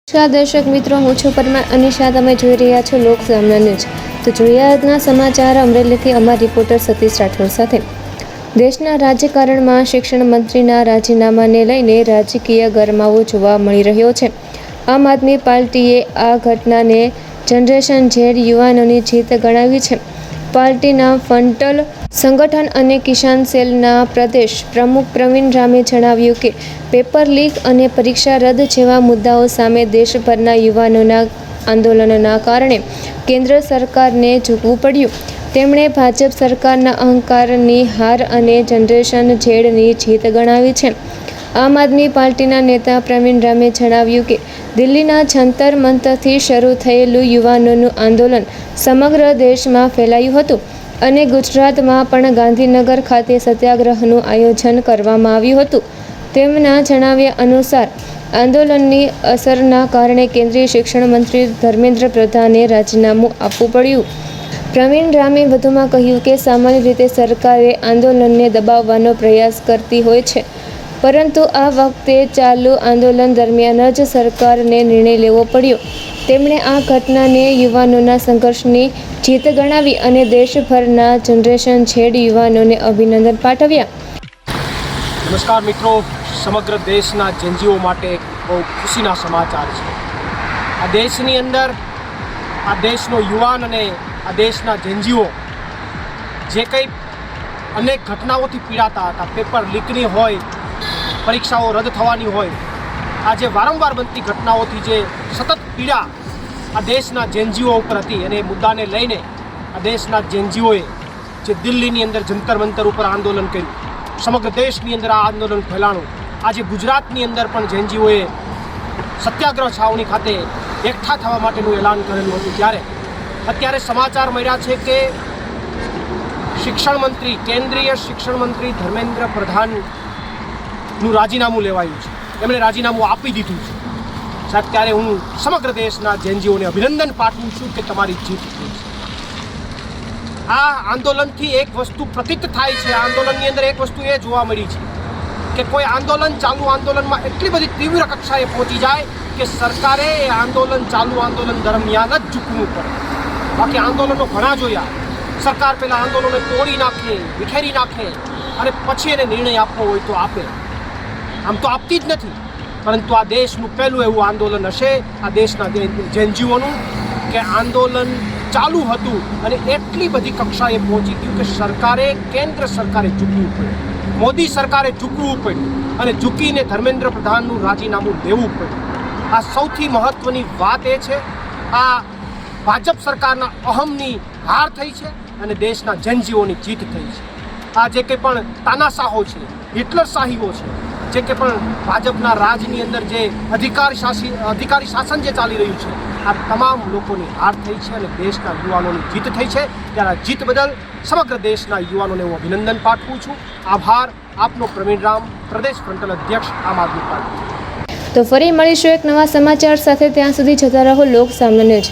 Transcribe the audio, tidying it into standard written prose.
નમસ્કાર દર્શક મિત્રો, હું છું પરમાર અનિશા. તમે જોઈ રહ્યા છો લોક સામના ન્યૂઝ. તો જોઈએ આજના સમાચાર અમરેલીથી અમારા રિપોર્ટર સતીશ રાઠોડ સાથે. દેશના રાજકારણમાં શિક્ષણ મંત્રીના રાજીનામાને લઈને રાજકીય ગરમાવો જોવા મળી રહ્યો છે. આમ આદમી પાર્ટીએ આ ઘટનાને જનરેશન ઝેડ યુવાનોની જીત ગણાવી છે. પાર્ટીના ફંટલ સંગઠન અને કિસાન સેલના પ્રદેશ પ્રમુખ પ્રવીણ રામે જણાવ્યું કે પેપર લીક અને પરીક્ષા રદ જેવા મુદ્દાઓ સામે દેશભરના યુવાનોના આંદોલનના કારણે કેન્દ્ર સરકારને ઝૂકવું પડ્યું. તેમણે ભાજપ સરકારના અહંકારની હાર અને જનરેશન ઝેડની જીત ગણાવી છે. આમ આદમી પાર્ટીના નેતા પ્રવીણ રામે જણાવ્યું કે દિલ્હીના જંતર મંતરથી શરૂ થયેલું યુવાનોનું આંદોલન સમગ્ર દેશમાં ફેલાયું હતું અને ગુજરાતમાં પણ ગાંધીનગર ખાતે સત્યાગ્રહનું આયોજન કરવામાં આવ્યું હતું. તેમના જણાવ્યા અનુસાર આંદોલનની અસરના કારણે કેન્દ્રીય શિક્ષણ મંત્રી ધર્મેન્દ્ર પ્રધાને રાજીનામું આપવું પડ્યું. પ્રવીણ રામે વધુમાં કહ્યું કે સામાન્ય રીતે સરકારે આંદોલનને દબાવવાનો પ્રયાસ કરતી હોય છે, પરંતુ આ વખતે ચાલુ આંદોલન દરમિયાન જ સરકારને નિર્ણય લેવો પડ્યો. તેમણે આ ઘટનાને યુવાનોના સંઘર્ષની જીત ગણાવી અને દેશભરના જનરેશન ઝેડ યુવાનોને અભિનંદન પાઠવ્યા. નમસ્કાર મિત્રો, સમગ્ર દેશના જેનજીઓ માટે બહુ ખુશીના સમાચાર છે. આ દેશની અંદર આ દેશનો યુવાન અને આ દેશના જેનજીઓ જે કંઈ અનેક ઘટનાઓથી પીડાતા હતા, પેપર લીકની હોય, પરીક્ષાઓ રદ થવાની હોય, આજે વારંવાર બનતી ઘટનાઓથી જે સતત પીડા આ દેશના જેનજીઓ ઉપર હતી અને એ મુદ્દાને લઈને આ દેશના જેનજીઓએ જે દિલ્હીની અંદર જંતર મંતર ઉપર આંદોલન કર્યું, સમગ્ર દેશની અંદર આ આંદોલન ફેલાણું. આજે ગુજરાતની અંદર પણ જેનજીઓએ સત્યાગ્રહ છાવણી ખાતે એકઠા થવા માટેનું એલાન કરેલું હતું. ત્યારે અત્યારે સમાચાર મળ્યા છે કે શિક્ષણ મંત્રી, કેન્દ્રીય શિક્ષણ મંત્રી ધર્મેન્દ્ર પ્રધાનનું રાજીનામું લેવાયું છે. એમણે રાજીનામું આપી દીધું છે. સાહેબ, ત્યારે હું સમગ્ર દેશના જેનજીઓને અભિનંદન પાઠવું છું કે તમારી જીત થઈ છે. આ આંદોલનથી એક વસ્તુ પ્રતીત થાય છે. આંદોલનની અંદર એક વસ્તુ એ જોવા મળી છે કે કોઈ આંદોલન ચાલુ આંદોલનમાં એટલી બધી તીવ્ર કક્ષાએ પહોંચી જાય કે સરકારે એ આંદોલન ચાલુ આંદોલન દરમિયાન જ ઝૂકવું પડે. બાકી આંદોલનો ઘણા જોયા. સરકાર પહેલાં આંદોલનને તોડી નાખે, વિખેરી નાખે અને પછી એને નિર્ણય આપવો હોય તો આપે. આમ તો આપતી જ નથી. પરંતુ આ દેશનું પહેલું એવું આંદોલન હશે આ દેશના જેનજીઓનું કે આંદોલન ચાલુ હતું અને એટલી બધી કક્ષાએ પહોંચી ગયું કે સરકારે, કેન્દ્ર સરકારે ઝૂકવું પડ્યું, મોદી સરકારે ઝૂકવું પડ્યું અને ઝૂકીને ધર્મેન્દ્ર પ્રધાનનું રાજીનામું લેવું પડ્યું. આ સૌથી મહત્ત્વની વાત એ છે. આ ભાજપ સરકારના અહમની હાર થઈ છે અને દેશના જેનજીઓની જીત થઈ છે. આ જે કંઈ પણ તાનાશાહો છે, હિટલરશાહીઓ છે, જે કે પણ ભાજપના રાજની અંદર જે અધિકારી શાસન જે ચાલી રહ્યું છે, આ તમામ લોકોની હાર થઈ છે અને દેશના યુવાનોની જીત થઈ છે. ત્યારે આ જીત બદલ સમગ્ર દેશના યુવાનોને હું અભિનંદન પાઠવું છું. આભાર. આપનો પ્રવીણ રામ, પ્રદેશ ફ્રન્ટલ અધ્યક્ષ, આમ આદમી પાર્ટી. તો ફરી મળીશું એક નવા સમાચાર સાથે. ત્યાં સુધી જતા રહો લોક સામના ન્યૂઝ.